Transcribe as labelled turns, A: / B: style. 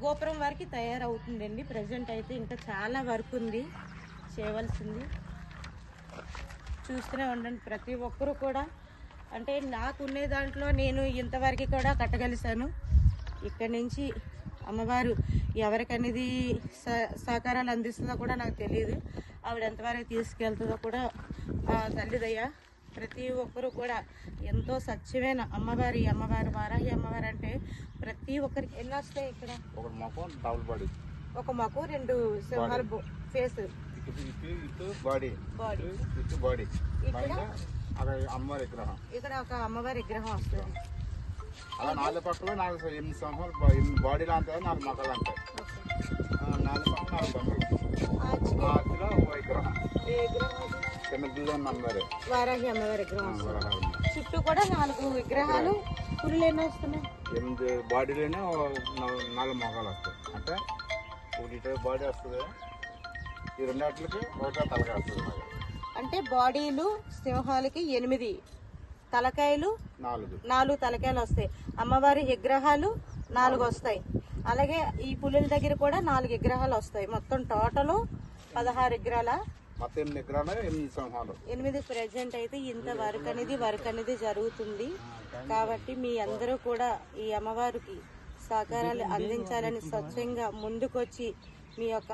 A: గోపురం వరకు తయారవుతుందండి. ప్రజెంట్ అయితే ఇంకా చాలా వర్క్ ఉంది చేయవలసింది. చూస్తూనే ఉండండి. ప్రతి ఒక్కరూ కూడా అంటే నాకున్నే దాంట్లో నేను ఇంతవరకు కూడా కట్టగలిసాను. ఇక్కడి నుంచి అమ్మవారు ఎవరికనేది సహకారాలు అందిస్తుందో కూడా నాకు తెలియదు. ఆవిడ ఎంతవరకు తీసుకెళ్తుందో కూడా తల్లిదయ్య. ప్రతి ఒక్కరూ కూడా ఎంతో సత్యమైన అమ్మవారి వారాహి అమ్మవారు అంటే ప్రతి ఒక్కరికి ఎన్ని వస్తాయి ఇక్కడ? ఒక మొక్క 2 సింహాల ఫేస్, ఇక్కడ ఒక అమ్మవారి విగ్రహం వస్తుంది.
B: అలా 4 పక్కల 8 సింహాలు బాడీ లాంటి 4 మొక్కలు అంటాయి. 4 పక్కల 4 విగ్రహం
A: వారాహి అమ్మవారి విగ్రహం. చుట్టూ కూడా 4 విగ్రహాలు. పులులు ఎన్ని వస్తున్నాయి?
B: 8 బాడీలోనే 4 మొక్కలు వస్తాయి. అంటే ఒకటి బాడీ వస్తుంది, ఈ 2 వాటికి ఒకటే తలకాయ వస్తుంది.
A: అంటే బాడీలు సింహాలకి 8 తలకాయలు, 4 తలకాయలు వస్తాయి. అమ్మవారి విగ్రహాలు 4 వస్తాయి. అలాగే ఈ పులుల దగ్గర కూడా 4 విగ్రహాలు వస్తాయి. మొత్తం టోటల్ 16 విగ్రహాల 8 ప్రెజెంట్ అయితే ఇంత వర్క్ అనేది జరుగుతుంది. కాబట్టి మీ అందరూ కూడా ఈ అమ్మవారికి సహకారాలు అందించాలని స్వచ్ఛంగా ముందుకొచ్చి మీ యొక్క